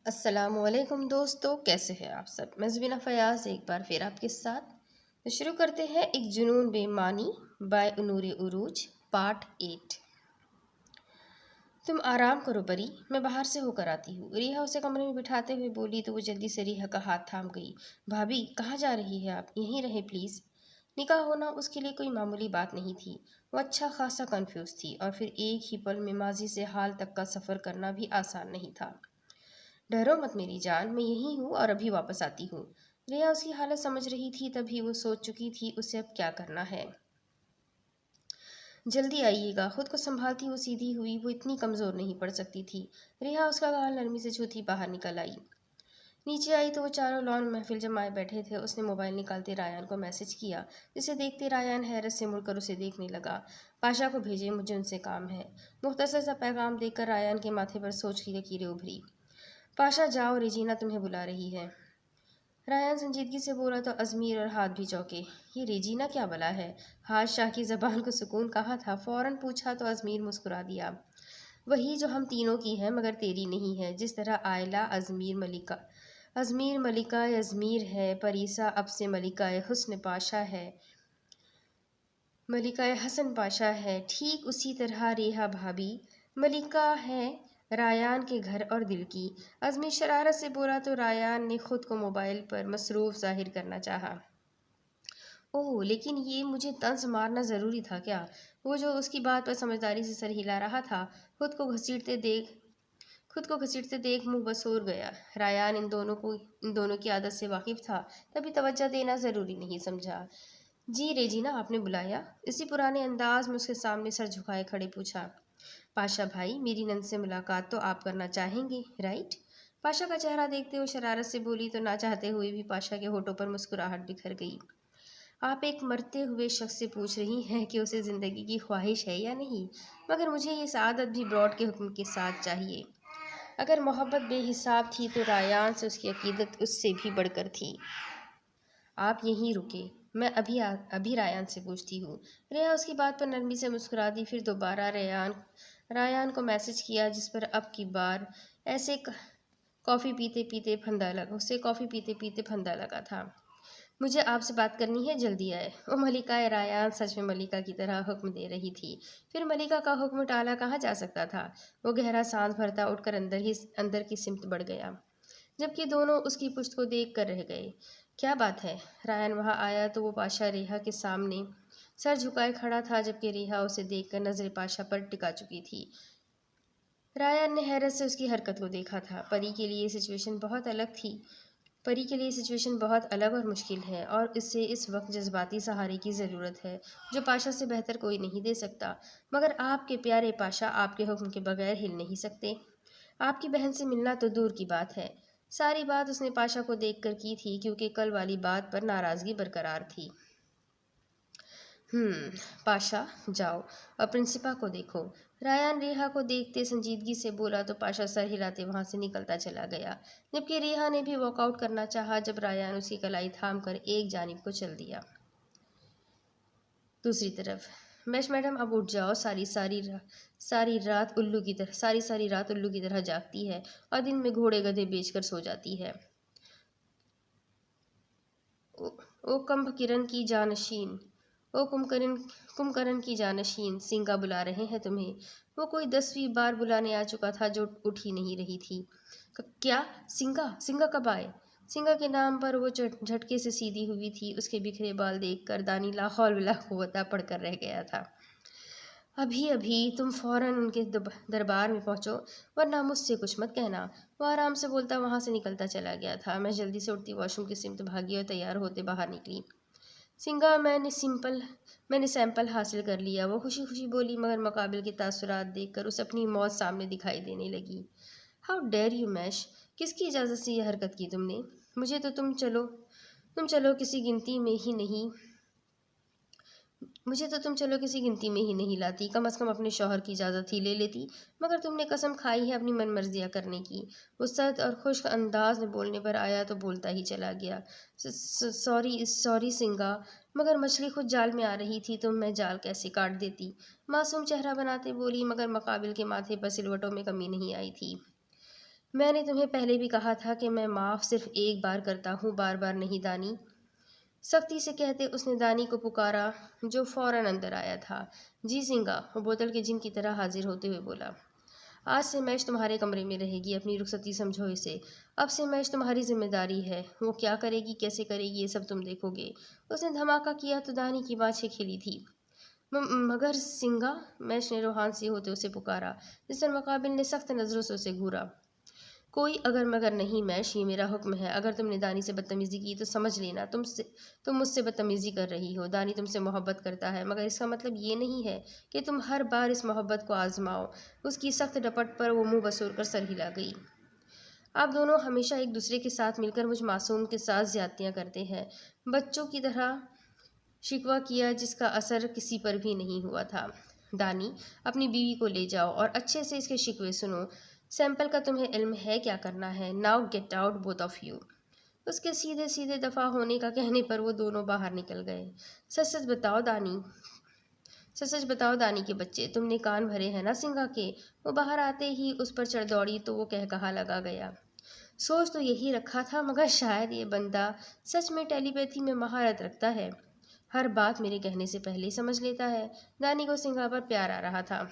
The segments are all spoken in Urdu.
السلام علیکم دوستو، کیسے ہیں آپ سب؟ میں زبینہ فیاض ایک بار پھر آپ کے ساتھ تو شروع کرتے ہیں ایک جنون بے معنی بائے نور عروج پارٹ 8۔ تم آرام کرو پری، میں باہر سے ہو کر آتی ہوں۔ ریحا اسے کمرے میں بٹھاتے ہوئے بولی تو وہ جلدی سے ریحا کا ہاتھ تھام گئی۔ بھابھی کہاں جا رہی ہے آپ؟ یہیں رہیں پلیز۔ نکاح ہونا اس کے لیے کوئی معمولی بات نہیں تھی۔ وہ اچھا خاصا کنفیوز تھی، اور پھر ایک ہی پل میں ماضی سے حال تک کا سفر کرنا بھی آسان نہیں تھا۔ ڈرو مت میری جان، میں یہی ہوں اور ابھی واپس آتی ہوں۔ ریحا اس کی حالت سمجھ رہی تھی، تبھی وہ سوچ چکی تھی اسے اب کیا کرنا ہے۔ جلدی آئیے گا۔ خود کو سنبھالتی وہ سیدھی ہوئی، وہ اتنی کمزور نہیں پڑ سکتی تھی۔ ریحا اس کا گال نرمی سے چھوتی باہر نکل آئی۔ نیچے آئی تو وہ چاروں لان محفل جمائے بیٹھے تھے۔ اس نے موبائل نکالتے رایان کو میسج کیا، جسے دیکھتے رایان حیرت سے مڑ کر اسے دیکھنے لگا۔ پاشا کو بھیجے، مجھے ان سے کام ہے۔ مختصر سا پیغام دیکھ کر رایان کے ماتھے پر سوچ کی لکیریں ابھری۔ پاشا جاؤ، ریجینا تمہیں بلا رہی ہے۔ رایان سنجیدگی سے بولا تو ازمیر اور ہاتھ بھی چونکے۔ یہ ریجینا کیا بلا ہے؟ شاہ کی زبان کو سکون کہاں تھا؟ فوراً پوچھا تو ازمیر مسکرا دیا۔ وہی جو ہم تینوں کی ہے مگر تیری نہیں ہے۔ جس طرح آئلہ ازمیر ملکہ ازمیر ہے، پریسا اب سے ملکہ حسن پاشا ہے، ٹھیک اسی طرح ریحا بھابھی ملکہ ہے رایان کے گھر اور دل کی۔ ازمیر شرارت سے بولا تو رایان نے خود کو موبائل پر مصروف ظاہر کرنا چاہا۔ اوہ، لیکن یہ مجھے طنز مارنا ضروری تھا کیا؟ وہ جو اس کی بات پر سمجھداری سے سر ہلا رہا تھا، خود کو گھسیٹتے دیکھ منہ بسور گیا۔ رایان ان دونوں کی عادت سے واقف تھا، تبھی توجہ دینا ضروری نہیں سمجھا۔ جی ریجینا، آپ نے بلایا؟ اسی پرانے انداز میں اس کے سامنے سر جھکائے کھڑے پوچھا۔ پاشا بھائی، میری نند سے ملاقات تو آپ کرنا چاہیں گے، رائٹ؟ پاشا کا چہرہ دیکھتے ہوئے شرارت سے بولی تو نہ چاہتے ہوئے بھی پاشا کے ہونٹوں پر مسکراہٹ بکھر گئی۔ آپ ایک مرتے ہوئے شخص سے پوچھ رہی ہیں کہ اسے زندگی کی خواہش ہے یا نہیں، مگر مجھے یہ سعادت بھی براڈ کے حکم کے ساتھ چاہیے۔ اگر محبت بے حساب تھی تو رایان سے اس کی عقیدت اس سے بھی بڑھ کر تھی۔ آپ یہیں رکے، میں ابھی رایان سے پوچھتی ہوں۔ ریحا اس کی بات پر نرمی سے مسکرا دی، پھر دوبارہ رایان کو میسج کیا، جس پر اب کی بار اسے کافی پیتے پیتے پھندا لگا تھا۔ مجھے آپ سے بات کرنی ہے، جلدی آئے۔ وہ ملکہ رایان سچ میں ملکہ کی طرح حکم دے رہی تھی، پھر ملکہ کا حکم ٹالا کہاں جا سکتا تھا؟ وہ گہرا سانس بھرتا اٹھ کر اندر کی سمت بڑھ گیا، جبکہ دونوں اس کی پشت کو دیکھ کر رہ گئے۔ کیا بات ہے؟ رایان وہاں آیا تو وہ پاشا ریحا کے سامنے سر جھکائے کھڑا تھا، جبکہ ریحا اسے دیکھ کر نظر پاشا پر ٹکا چکی تھی۔ رایان نے حیرت سے اس کی حرکت کو دیکھا تھا۔ پری کے لیے یہ سچویشن بہت الگ اور مشکل ہے، اور اسے اس وقت جذباتی سہارے کی ضرورت ہے، جو پاشا سے بہتر کوئی نہیں دے سکتا۔ مگر آپ کے پیارے پاشا آپ کے حکم کے بغیر ہل نہیں سکتے۔ آپ کی بہن سے ملنا تو دور کی بات ہے۔ ساری بات اس نے پاشا کو دیکھ کر کی تھی، کیونکہ کل والی بات پر ناراضگی برقرار تھی۔ پاشا جاؤ اور پرنسپا کو دیکھو۔ رایان ریحا کو دیکھتے سنجیدگی سے بولا تو پاشا سر ہلاتے وہاں سے نکلتا چلا گیا، جبکہ ریحا نے بھی واک آؤٹ کرنا چاہا، جب رایان اس کی کلائی تھام کر ایک جانب کو چل دیا۔ دوسری طرف بیش میڈم، اب اٹھ جاؤ، ساری رات الو کی طرح جاگتی ہے اور دن میں گھوڑے گدھے بیچ کر سو جاتی ہے۔ او کمکرن کی جانشین، سنگا بلا رہے ہیں تمہیں۔ وہ کوئی 10ویں بار بلانے آ چکا تھا جو اٹھ ہی نہیں رہی تھی۔ کیا؟ سنگا کب آئے؟ سنگا کے نام پر وہ جھٹکے سے سیدھی ہوئی تھی۔ اس کے بکھرے بال دیکھ کر دانی لا حول ولا قوت پڑھ کر رہ گیا تھا۔ ابھی تم فوراً ان کے دربار میں پہنچو، ورنہ مجھ سے کچھ مت کہنا۔ وہ آرام سے بولتا وہاں سے نکلتا چلا گیا تھا۔ میں جلدی سے اٹھتی واش روم کی سمت بھاگی اور تیار ہوتے باہر نکلی۔ سنگا، میں نے سیمپل حاصل کر لیا، وہ خوشی خوشی بولی، مگر مقابل کے تاثرات دیکھ کر اسے اپنی موت سامنے دکھائی دینے لگی۔ ہاؤ ڈیئر یو میش، کس کی اجازت سے یہ حرکت کی تم نے؟ مجھے تو تم چلو کسی گنتی میں ہی نہیں لاتی، کم از کم اپنے شوہر کی اجازت ہی لے لیتی، مگر تم نے قسم کھائی ہے اپنی من مرضیاں کرنے کی۔ وہ سرد اور خشک انداز میں بولنے پر آیا تو بولتا ہی چلا گیا۔ سوری سنگا، مگر مچھلی خود جال میں آ رہی تھی تو میں جال کیسے کاٹ دیتی؟ معصوم چہرہ بناتے بولی، مگر مقابل کے ماتھے پر سلوٹوں میں کمی نہیں آئی تھی۔ میں نے تمہیں پہلے بھی کہا تھا کہ میں معاف صرف ایک بار کرتا ہوں، بار بار نہیں دانی، سختی سے کہتے اس نے دانی کو پکارا جو فوراً اندر آیا تھا۔ جی سنگا، وہ بوتل کے جن کی طرح حاضر ہوتے ہوئے بولا۔ آج سے میش تمہارے کمرے میں رہے گی، اپنی رخصتی سمجھو اسے۔ اب سے میش تمہاری ذمہ داری ہے، وہ کیا کرے گی، کیسے کرے گی، یہ سب تم دیکھو گے۔ اس نے دھماکہ کیا تو دانی کی بانچیں کھلی تھی۔ مگر سنگا، میش نے روحان سے ہوتے اسے پکارا، جس پر مقابل نے سخت نظروں سے اسے گھورا۔ کوئی اگر مگر نہیں میش، یہ میرا حکم ہے۔ اگر تم نے دانی سے بدتمیزی کی تو سمجھ لینا تم مجھ سے بدتمیزی کر رہی ہو۔ دانی تم سے محبت کرتا ہے، مگر اس کا مطلب یہ نہیں ہے کہ تم ہر بار اس محبت کو آزماؤ۔ اس کی سخت ڈپٹ پر وہ منہ بسور کر سر ہلا گئی۔ آپ دونوں ہمیشہ ایک دوسرے کے ساتھ مل کر مجھ معصوم کے ساتھ زیادتیاں کرتے ہیں، بچوں کی طرح شکوہ کیا جس کا اثر کسی پر بھی نہیں ہوا تھا۔ دانی، اپنی بیوی کو لے جاؤ اور اچھے سے اس کے شکوے سنو۔ سیمپل کا تمہیں علم ہے کیا کرنا ہے۔ Now get out both of you. اس کے سیدھے سیدھے دفع ہونے کا کہنے پر وہ دونوں باہر نکل گئے۔ سچ سچ بتاؤ دانی کے بچے، تم نے کان بھرے ہیں نا سنگا کے؟ وہ باہر آتے ہی اس پر چڑھ دوڑی تو وہ کہا لگا گیا۔ سوچ تو یہی رکھا تھا، مگر شاید یہ بندہ سچ میں ٹیلی پیتھی میں مہارت رکھتا ہے، ہر بات میرے کہنے سے پہلے ہی سمجھ لیتا ہے۔ دانی کو سنگا پر پیار آ رہا تھا۔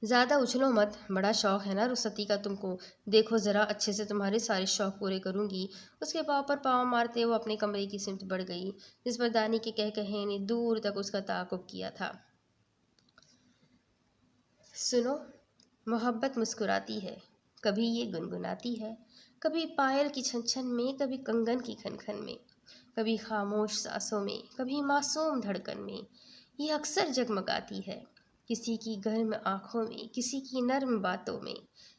زیادہ اچھلو مت، بڑا شوق ہے نا رخصتی کا تم کو، دیکھو ذرا اچھے سے تمہارے سارے شوق پورے کروں گی۔ اس کے پاؤں پر پاؤں مارتے وہ اپنے کمرے کی سمت بڑھ گئی، جس پر دانی کے کہے نے دور تک اس کا تعاقب کیا تھا۔ سنو، محبت مسکراتی ہے، کبھی یہ گنگناتی ہے، کبھی پائل کی چھن چھن میں، کبھی کنگن کی کھن کھن میں، کبھی خاموش سانسوں میں، کبھی معصوم دھڑکن میں۔ یہ اکثر جگمگاتی ہے، کسی کی گرم آنکھوں میں، کسی کی نرم باتوں میں،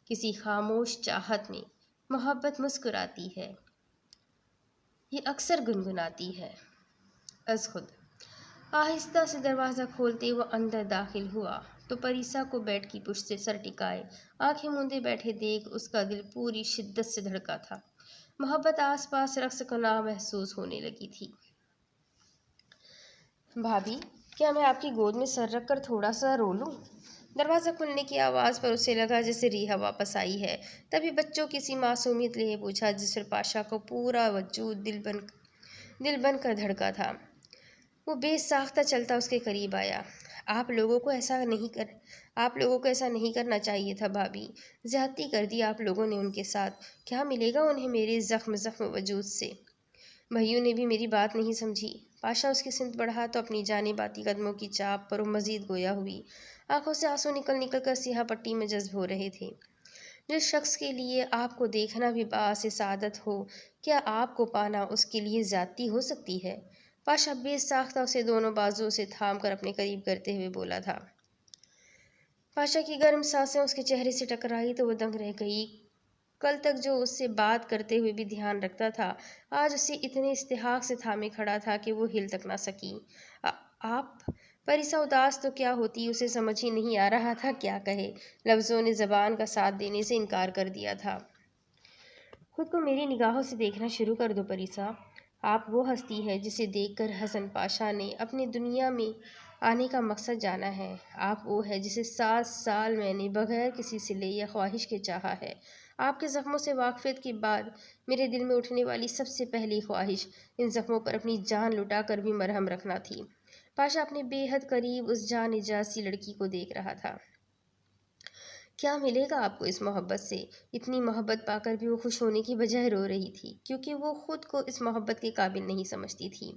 کسی خاموش چاہت میں۔ محبت مسکراتی ہے، یہ اکثر گنگناتی ہے۔ از خود آہستہ سے دروازہ کھولتے وہ اندر داخل ہوا تو پریسا کو بیڈ کی پشت سے سر ٹکائے آنکھیں موندے بیٹھے دیکھ اس کا دل پوری شدت سے دھڑکا تھا۔ محبت آس پاس رقص کناں محسوس ہونے لگی تھی۔ بھابھی، کیا میں آپ کی گود میں سر رکھ کر تھوڑا سا رو لوں؟ دروازہ کھلنے کی آواز پر اسے لگا جیسے ریحا واپس آئی ہے۔ تبھی بچوں کی سی معصومیت لیے پوچھا، جس پر پاشا کو پورا وجود دل بن کر دھڑکا تھا۔ وہ بے ساختہ چلتا اس کے قریب آیا۔ آپ لوگوں کو ایسا نہیں کرنا چاہیے تھا بھابھی، زیادتی کر دی آپ لوگوں نے ان کے ساتھ۔ کیا ملے گا انہیں میرے زخم وجود سے؟ بھائیوں نے بھی میری بات نہیں سمجھی۔ پاشا اس کی سمت بڑھا تو اپنی جانب آتی قدموں کی چاپ پر وہ مزید گویا ہوئی۔ آنکھوں سے آنسو نکل کر سیاہ پٹی میں جذب ہو رہے تھے۔ جس شخص کے لیے آپ کو دیکھنا بھی باعث سعادت ہو، کیا آپ کو پانا اس کے لیے زیادتی ہو سکتی ہے؟ پاشا بے ساختہ اسے دونوں بازوؤں سے تھام کر اپنے قریب کرتے ہوئے بولا تھا۔ پاشا کی گرم سانسیں اس کے چہرے سے ٹکرائی تو وہ دنگ رہ گئی۔ کل تک جو اس سے بات کرتے ہوئے بھی دھیان رکھتا تھا، آج اسے اتنے استحقاق سے تھامے کھڑا تھا کہ وہ ہل تک نہ سکی۔ آپ پریسا اداس تو کیا ہوتی، اسے سمجھ ہی نہیں آ رہا تھا کیا کہے۔ لفظوں نے زبان کا ساتھ دینے سے انکار کر دیا تھا۔ خود کو میری نگاہوں سے دیکھنا شروع کر دو پریسا۔ آپ وہ ہستی ہے جسے دیکھ کر حسن پاشا نے اپنی دنیا میں آنے کا مقصد جانا ہے۔ آپ وہ ہے جسے 7 سال میں نے بغیر کسی صلے یا خواہش کے چاہا ہے۔ آپ کے زخموں سے واقفیت کے بعد میرے دل میں اٹھنے والی سب سے پہلی خواہش ان زخموں پر اپنی جان لٹا کر بھی مرہم رکھنا تھی۔ پاشا اپنے بے حد قریب اس جان نجاسی لڑکی کو دیکھ رہا تھا۔ کیا ملے گا آپ کو اس محبت سے؟ اتنی محبت پا کر بھی وہ خوش ہونے کی بجائے رو رہی تھی، کیونکہ وہ خود کو اس محبت کے قابل نہیں سمجھتی تھی۔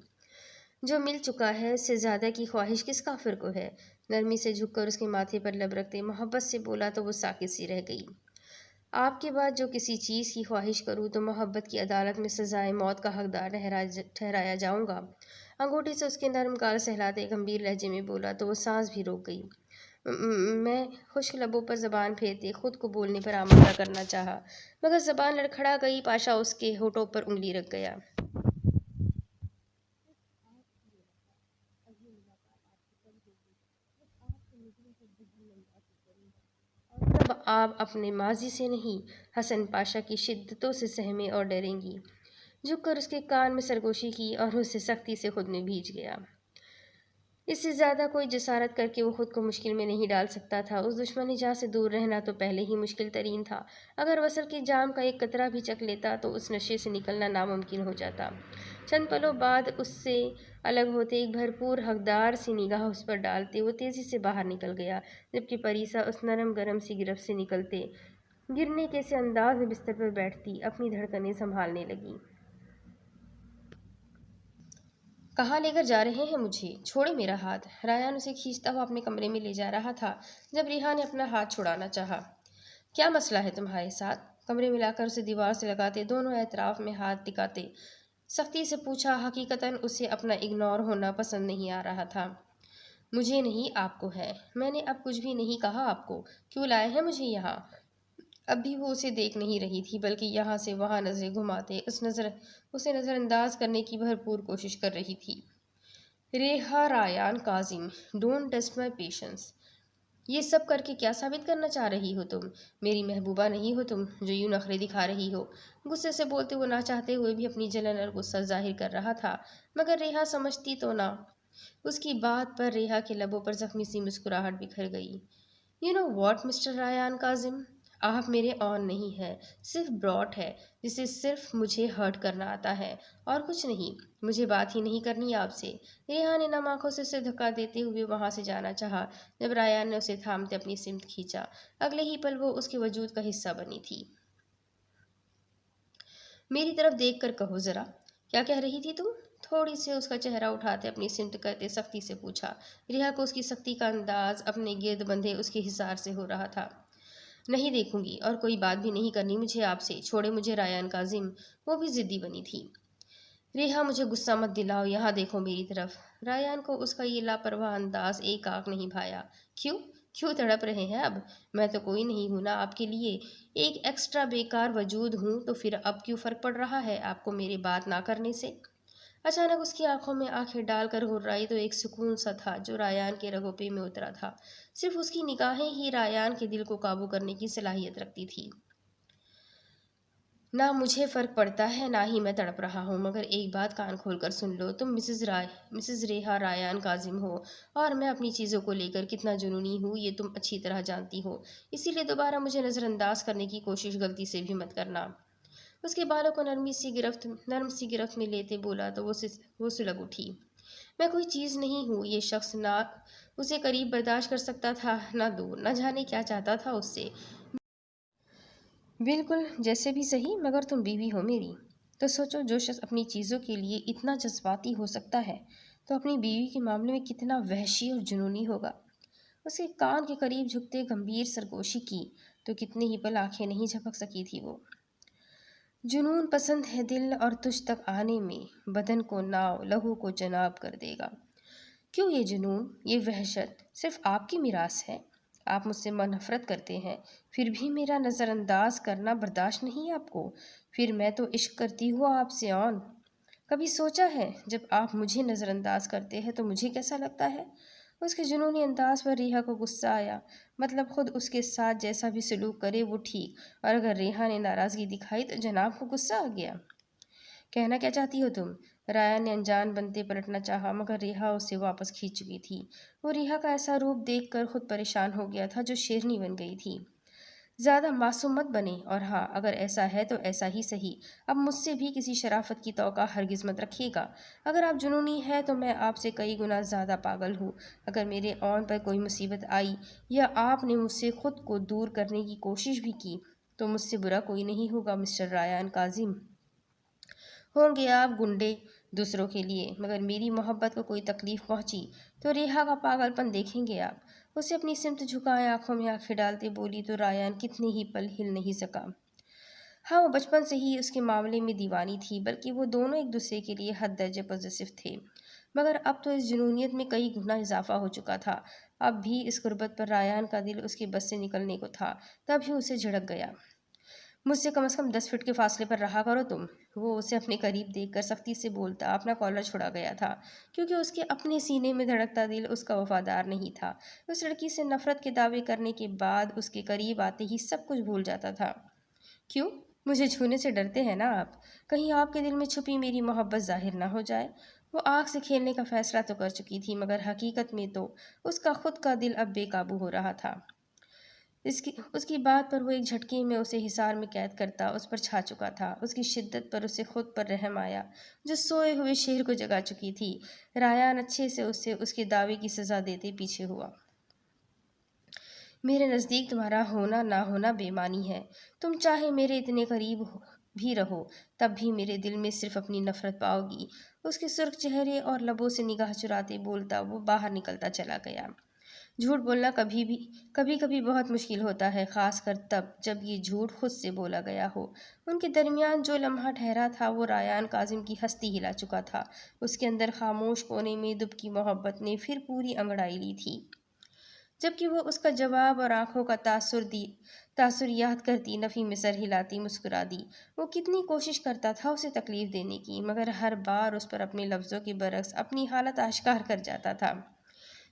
جو مل چکا ہے اس سے زیادہ کی خواہش کس کافر کو ہے؟ نرمی سے جھک کر اس کے ماتھے پر لب رکھتے محبت سے بولا تو وہ ساکت سی رہ گئی۔ آپ کے بعد جو کسی چیز کی خواہش کروں تو محبت کی عدالت میں سزائے موت کا حقدار ٹھہرایا جاؤں گا۔ انگوٹھی سے اس کے نرم گال سہلاتے گمبھیر لہجے میں بولا تو وہ سانس بھی روک گئی۔ میں خشک لبوں پر زبان پھیرتے خود کو بولنے پر آمادہ کرنا چاہا، مگر زبان لڑکھڑا گئی۔ پاشا اس کے ہونٹوں پر انگلی رکھ گیا۔ اور تب آپ اپنے ماضی سے نہیں، حسن پاشا کی شدتوں سے سہمیں اور ڈریں گی۔ جھک کر اس کے کان میں سرگوشی کی اور اسے سختی سے خود میں بھیج گیا۔ اس سے زیادہ کوئی جسارت کر کے وہ خود کو مشکل میں نہیں ڈال سکتا تھا۔ اس دشمنی جہاں سے دور رہنا تو پہلے ہی مشکل ترین تھا۔ اگر وصل کے جام کا ایک قطرہ بھی چکھ لیتا تو اس نشے سے نکلنا ناممکن ہو جاتا۔ چند پلوں بعد اس سے الگ ہوتے، ایک بھرپور حقدار سی نگاہ اس پر ڈالتے، وہ تیزی سے باہر نکل گیا، جبکہ پریسا اس نرم گرم سی گرفت سے نکلتے گرنے کے سے انداز میں بستر پر بیٹھتی اپنی دھڑکنیں سنبھالنے لگی۔ کہاں لے کر جا رہے ہیں مجھے؟ چھوڑے میرا ہاتھ۔ ریان اسے کھینچتا ہوا اپنے کمرے میں لے جا رہا تھا جب ریحا نے اپنا ہاتھ چھڑانا چاہا۔ کیا مسئلہ ہے تمہارے ساتھ؟ کمرے میں لا کر اسے دیوار سے لگاتے دونوں اطراف میں ہاتھ ٹکاتے سختی سے پوچھا۔ حقیقتاً اسے اپنا اگنور ہونا پسند نہیں آ رہا تھا۔ مجھے نہیں، آپ کو ہے۔ میں نے اب کچھ بھی نہیں کہا آپ کو۔ کیوں لائے ہیں مجھے یہاں؟ اب بھی وہ اسے دیکھ نہیں رہی تھی بلکہ یہاں سے وہاں نظریں گھماتے اسے نظر انداز کرنے کی بھرپور کوشش کر رہی تھی۔ Reha Rayan Kazim, don't test my patience. یہ سب کر کے کیا ثابت کرنا چاہ رہی ہو تم؟ میری محبوبہ نہیں ہو تم جو یوں نخرے دکھا رہی ہو؟ غصے سے بولتے وہ نہ چاہتے ہوئے بھی اپنی جلن اور غصہ ظاہر کر رہا تھا، مگر ریحا سمجھتی تو نہ۔ اس کی بات پر ریحا کے لبوں پر زخمی سی مسکراہٹ بکھر گئی۔ You know what mister Rayan Kazim, آپ میرے اون نہیں ہے، صرف براٹ ہے جسے صرف مجھے ہرٹ کرنا آتا ہے اور کچھ نہیں۔ مجھے بات ہی نہیں کرنی آپ سے۔ ریحا نے نم آنکھوں سے اسے دھکا دیتے ہوئے وہاں سے جانا چاہا جب ریان نے اسے تھامتے اپنی سمت کھینچا۔ اگلے ہی پل وہ اس کے وجود کا حصہ بنی تھی۔ میری طرف دیکھ کر کہو ذرا، کیا کہہ رہی تھی تم؟ تھوڑی سے اس کا چہرہ اٹھاتے اپنی سمت کرتے سختی سے پوچھا۔ ریحا کو اس کی سختی کا انداز اپنے گرد بندھے اس کے حصار سے ہو رہا تھا۔ نہیں دیکھوں گی اور کوئی بات بھی نہیں کرنی مجھے آپ سے، چھوڑے مجھے ریان کاظم۔ وہ بھی ضدی بنی تھی۔ ریحا مجھے غصہ مت دلاؤ، یہاں دیکھو میری طرف۔ ریان کو اس کا یہ لاپرواہ انداز ایک آنکھ نہیں بھایا۔ کیوں تڑپ رہے ہیں اب؟ میں تو کوئی نہیں ہوں نا آپ کے لیے، ایک ایکسٹرا بیکار وجود ہوں، تو پھر اب کیوں فرق پڑ رہا ہے آپ کو میری بات نہ کرنے سے؟ اچانک اس کی آنکھوں میں آنکھیں ڈال کر ہررائی تو ایک سکون سا تھا جو ریان کے رگوں پہ میں اترا تھا۔ صرف اس کی نگاہیں ہی ریان کے دل کو قابو کرنے کی صلاحیت رکھتی تھی۔ نہ مجھے فرق پڑتا ہے نہ ہی میں تڑپ رہا ہوں، مگر ایک بات کان کھول کر سن لو، تم مسز ریحا ریان کاظم ہو اور میں اپنی چیزوں کو لے کر کتنا جنونی ہوں یہ تم اچھی طرح جانتی ہو، اسی لیے دوبارہ مجھے نظر انداز کرنے کی کوشش غلطی سے بھی مت کرنا۔ اس کے بالوں کو نرم سی گرفت میں لیتے بولا تو وہ سلگ اٹھی۔ میں کوئی چیز نہیں ہوں، یہ شخص نہ اسے قریب برداشت کر سکتا تھا نہ دور، نہ جانے کیا چاہتا تھا اس سے۔ بالکل جیسے بھی صحیح، مگر تم بیوی ہو میری، تو سوچو جو شخص اپنی چیزوں کے لیے اتنا جذباتی ہو سکتا ہے تو اپنی بیوی کے معاملے میں کتنا وحشی اور جنونی ہوگا۔ اس کے کان کے قریب جھکتے گمبھیر سرگوشی کی تو کتنے ہی پل آنکھیں نہیں جھپک سکی تھی وہ۔ جنون پسند ہے دل اور تجھ تک آنے میں، بدن کو ناؤ لہو کو جناب کر دے گا۔ کیوں یہ جنون، یہ وحشت صرف آپ کی میراث ہے؟ آپ مجھ سے نفرت کرتے ہیں، پھر بھی میرا نظر انداز کرنا برداشت نہیں آپ کو؟ پھر میں تو عشق کرتی ہوں آپ سے اون۔ کبھی سوچا ہے جب آپ مجھے نظر انداز کرتے ہیں تو مجھے کیسا لگتا ہے؟ اس کے جنونی انداز پر ریحا کو غصہ آیا، مطلب خود اس کے ساتھ جیسا بھی سلوک کرے وہ ٹھیک، اور اگر ریحا نے ناراضگی دکھائی تو جناب کو غصہ آ گیا۔ کہنا کیا چاہتی ہو تم؟ ریان نے انجان بنتے پلٹنا چاہا مگر ریحا اسے واپس کھینچ چکی تھی۔ وہ ریحا کا ایسا روپ دیکھ کر خود پریشان ہو گیا تھا جو شیرنی بن گئی تھی۔ زیادہ معصوم مت بنے، اور ہاں اگر ایسا ہے تو ایسا ہی صحیح، اب مجھ سے بھی کسی شرافت کی توقع ہرگز مت رکھیے گا۔ اگر آپ جنونی ہے تو میں آپ سے کئی گنا زیادہ پاگل ہوں۔ اگر میرے اون پر کوئی مصیبت آئی یا آپ نے مجھ سے خود کو دور کرنے کی کوشش بھی کی تو مجھ سے برا کوئی نہیں ہوگا مسٹر ریان کاظم۔ ہوں گے آپ گنڈے دوسروں کے لیے، مگر میری محبت کو کوئی تکلیف پہنچی تو ریحا کا پاگل پن دیکھیں گے آپ۔ اسے اپنی سمت جھکائے آنکھوں میں آنکھیں ڈالتے بولی تو ریان کتنے ہی پل ہل نہیں سکا۔ ہاں وہ بچپن سے ہی اس کے معاملے میں دیوانی تھی، بلکہ وہ دونوں ایک دوسرے کے لیے حد درجے پوزیسو تھے، مگر اب تو اس جنونیت میں کئی گنا اضافہ ہو چکا تھا۔ اب بھی اس غربت پر ریان کا دل اس کے بس سے نکلنے کو تھا، تب ہی اسے جھڑک گیا۔ مجھ سے کم از کم 10 فٹ کے فاصلے پر رہا کرو تم۔ وہ اسے اپنے قریب دیکھ کر سختی سے بولتا اپنا کالر چھڑا گیا تھا، کیونکہ اس کے اپنے سینے میں دھڑکتا دل اس کا وفادار نہیں تھا۔ اس لڑکی سے نفرت کے دعوے کرنے کے بعد اس کے قریب آتے ہی سب کچھ بھول جاتا تھا۔ کیوں؟ مجھے چھونے سے ڈرتے ہیں نا آپ؟ کہیں آپ کے دل میں چھپی میری محبت ظاہر نہ ہو جائے؟ وہ آگ سے کھیلنے کا فیصلہ تو کر چکی تھی، مگر حقیقت میں تو اس کا خود کا دل اب بے قابو ہو رہا تھا۔ اس کی بات پر وہ ایک جھٹکے میں اسے حصار میں قید کرتا اس پر چھا چکا تھا۔ اس کی شدت پر اسے خود پر رحم آیا جو سوئے ہوئے شیر کو جگا چکی تھی۔ ریان اچھے سے اسے اس کے دعوے کی سزا دیتے پیچھے ہوا۔ میرے نزدیک تمہارا ہونا نہ ہونا بے معنی ہے۔ تم چاہے میرے اتنے قریب بھی رہو تب بھی میرے دل میں صرف اپنی نفرت پاؤ گی۔ اس کے سرخ چہرے اور لبوں سے نگاہ چراتے بولتا وہ باہر نکلتا چلا گیا۔ جھوٹ بولنا کبھی بہت مشکل ہوتا ہے، خاص کر تب جب یہ جھوٹ خود سے بولا گیا ہو۔ ان کے درمیان جو لمحہ ٹھہرا تھا وہ ریان کاظم کی ہستی ہلا چکا تھا۔ اس کے اندر خاموش کونے میں دب کی محبت نے پھر پوری انگڑائی لی تھی، جبکہ وہ اس کا جواب اور آنکھوں کا تاثر یاد کرتی نفی میں سر ہلاتی مسکرا دی۔ وہ کتنی کوشش کرتا تھا اسے تکلیف دینے کی، مگر ہر بار اس پر اپنے لفظوں کے برعکس اپنی حالت آشکار کر جاتا تھا۔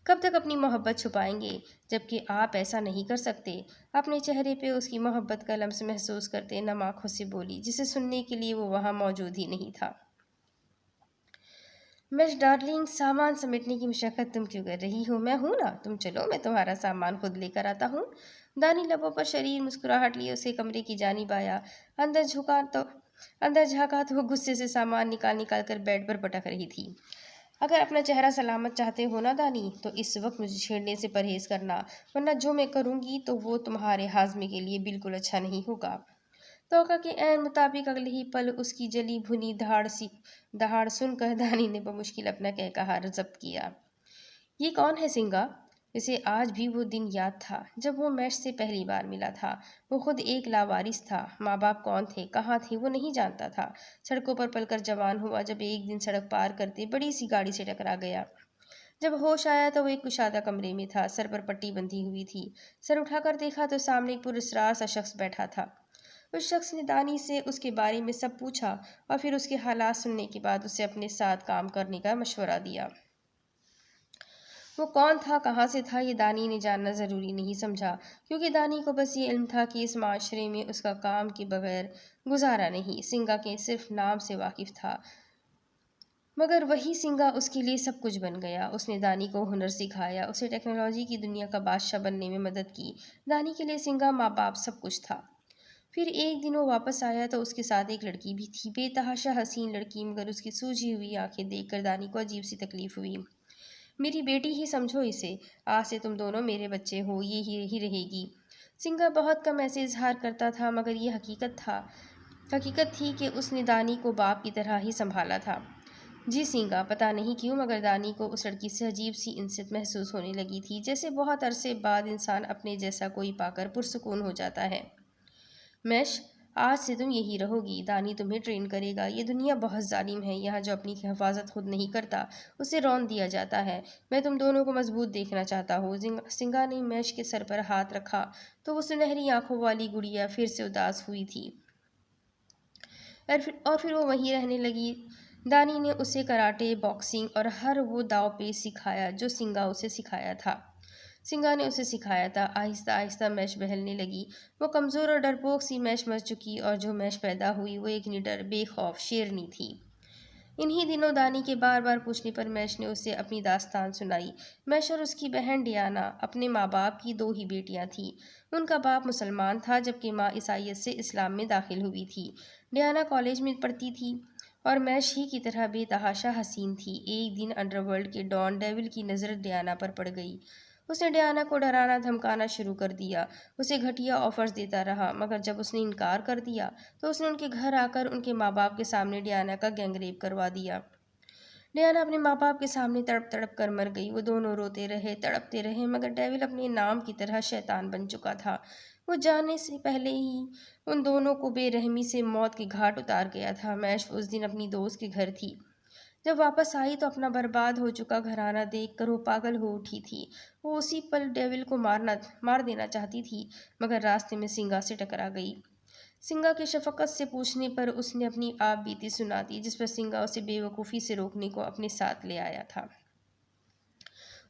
کب تک اپنی محبت چھپائیں گے؟ جبکہ آپ ایسا نہیں کر سکتے۔ اپنے چہرے پہ اس کی محبت کا لمس محسوس کرتے نم آنکھوں سے بولی، جسے سننے کے لیے وہ وہاں موجود ہی نہیں تھا۔ مش ڈارلنگ، سامان سمیٹنے کی مشقت تم کیوں کر رہی ہو؟ میں ہوں نا، تم چلو، میں تمہارا سامان خود لے کر آتا ہوں۔ دانی لبوں پر شریر مسکراہٹ لیے اسے کمرے کی جانب آیا۔ اندر جھانکا تو وہ غصے سے سامان نکال کر بیڈ پر پٹک رہی تھی۔ اگر اپنا چہرہ سلامت چاہتے ہو نا دانی، تو اس وقت مجھے چھیڑنے سے پرہیز کرنا، ورنہ جو میں کروں گی تو وہ تمہارے ہاضمے کے لیے بالکل اچھا نہیں ہوگا۔ توقع کے عین مطابق اگلے ہی پل اس کی جلی بھنی دہاڑ سن کر دانی نے بمشکل اپنا کہکہا ضبط کیا۔ یہ کون ہے سنگا؟ اسے آج بھی وہ دن یاد تھا جب وہ میش سے پہلی بار ملا تھا۔ وہ خود ایک لاوارث تھا، ماں باپ کون تھے، کہاں تھے، وہ نہیں جانتا تھا۔ سڑکوں پر پل کر جوان ہوا جب ایک دن سڑک پار کرتے بڑی سی گاڑی سے ٹکرا گیا۔ جب ہوش آیا تو وہ ایک کشادہ کمرے میں تھا، سر پر پٹی بندھی ہوئی تھی۔ سر اٹھا کر دیکھا تو سامنے ایک پراسرار سا شخص بیٹھا تھا۔ اس شخص نے دانی سے اس کے بارے میں سب پوچھا اور پھر اس کے حالات سننے کے بعد اسے اپنے ساتھ کام کرنے کا مشورہ دیا۔ وہ کون تھا، کہاں سے تھا، یہ دانی نے جاننا ضروری نہیں سمجھا، کیونکہ دانی کو بس یہ علم تھا کہ اس معاشرے میں اس کا کام کے بغیر گزارا نہیں۔ سنگا کے صرف نام سے واقف تھا، مگر وہی سنگا اس کے لیے سب کچھ بن گیا۔ اس نے دانی کو ہنر سکھایا، اسے ٹیکنالوجی کی دنیا کا بادشاہ بننے میں مدد کی۔ دانی کے لیے سنگا ماں باپ سب کچھ تھا۔ پھر ایک دن وہ واپس آیا تو اس کے ساتھ ایک لڑکی بھی تھی، بے تحاشا حسین لڑکی، مگر اس کی سوجھی ہوئی آنکھیں دیکھ کر دانی کو عجیب سی تکلیف ہوئی۔ میری بیٹی ہی سمجھو اسے، آج سے تم دونوں میرے بچے ہو، یہ ہی رہے گی۔ سنگا بہت کم ایسے اظہار کرتا تھا، مگر یہ حقیقت تھی کہ اس نے دانی کو باپ کی طرح ہی سنبھالا تھا۔ جی سنگا، پتہ نہیں کیوں مگر دانی کو اس لڑکی سے عجیب سی انست محسوس ہونے لگی تھی، جیسے بہت عرصے بعد انسان اپنے جیسا کوئی پا کر پرسکون ہو جاتا ہے۔ میش، آج سے تم یہی رہو گی، دانی تمہیں ٹرین کرے گا۔ یہ دنیا بہت ظالم ہے، یہاں جو اپنی حفاظت خود نہیں کرتا اسے رون دیا جاتا ہے۔ میں تم دونوں کو مضبوط دیکھنا چاہتا ہوں۔ سنگا نے میش کے سر پر ہاتھ رکھا تو وہ سنہری آنکھوں والی گڑیا پھر سے اداس ہوئی تھی اور پھر وہ وہیں رہنے لگی۔ دانی نے اسے کراٹے، باکسنگ اور ہر وہ داؤ پیچ سکھایا جو سنگا نے اسے سکھایا تھا۔ آہستہ آہستہ میش بہلنے لگی۔ وہ کمزور اور ڈرپوک سی میش مر چکی اور جو میش پیدا ہوئی وہ ایک نڈر، بے خوف شیرنی تھی۔ انہی دنوں دانی کے بار بار پوچھنے پر میش نے اسے اپنی داستان سنائی۔ میش اور اس کی بہن ڈیانا اپنے ماں باپ کی 2 ہی بیٹیاں تھیں۔ ان کا باپ مسلمان تھا جبکہ ماں عیسائیت سے اسلام میں داخل ہوئی تھی۔ ڈیانا کالج میں پڑھتی تھی اور میش ہی کی طرح بے تحاشا حسین تھی۔ ایک دن انڈر ورلڈ کے ڈان ڈیول کی نظر ڈیانا پر پڑ گئی۔ اس نے ڈیانا کو ڈرانا دھمکانا شروع کر دیا، اسے گھٹیا آفرز دیتا رہا، مگر جب اس نے انکار کر دیا تو اس نے ان کے گھر آ کر ان کے ماں باپ کے سامنے ڈیانا کا گینگ ریپ کروا دیا۔ ڈیانا اپنے ماں باپ کے سامنے تڑپ تڑپ کر مر گئی۔ وہ دونوں روتے رہے، تڑپتے رہے، مگر ڈیول اپنے نام کی طرح شیطان بن چکا تھا۔ وہ جانے سے پہلے ہی ان دونوں کو بے رحمی سے موت کے گھاٹ اتار گیا تھا۔ میش اس دن اپنی دوست کے گھر تھی۔ جب واپس آئی تو اپنا برباد ہو چکا گھرانہ دیکھ کر وہ پاگل ہو اٹھی تھی۔ وہ اسی پل ڈیول کو مار دینا چاہتی تھی، مگر راستے میں سنگا سے ٹکرا گئی۔ سنگا کے شفقت سے پوچھنے پر اس نے اپنی آپ بیتی سنا دی، جس پر سنگا اسے بے وقوفی سے روکنے کو اپنے ساتھ لے آیا تھا۔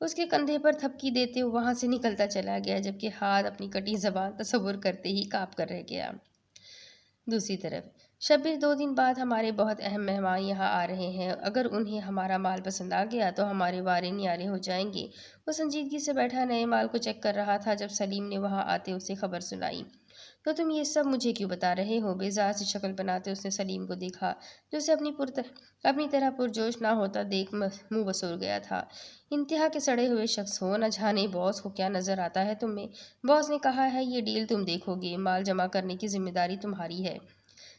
اس کے کندھے پر تھپکی دیتے وہ وہاں سے نکلتا چلا گیا، جبکہ ہاتھ اپنی کٹی زبان تصور کرتے ہی کانپ کر رہ گیا۔ دوسری طرف شبیر 2 دن بعد ہمارے بہت اہم مہمان یہاں آ رہے ہیں، اگر انہیں ہمارا مال پسند آ گیا تو ہمارے وارے نیارے ہو جائیں گے۔ وہ سنجیدگی سے بیٹھا نئے مال کو چیک کر رہا تھا جب سلیم نے وہاں آتے اسے خبر سنائی۔ تو تم یہ سب مجھے کیوں بتا رہے ہو؟ بیزار سی شکل بناتے اس نے سلیم کو دیکھا، جو اسے اپنی طرح پرجوش نہ ہوتا دیکھ منہ بسور گیا تھا۔ انتہا کے سڑے ہوئے شخص ہو، نہ جانے باس کو کیا نظر آتا ہے تم میں۔ باس نے کہا ہے یہ ڈیل تم دیکھو گے، مال جمع کرنے کی ذمہ داری تمہاری ہے۔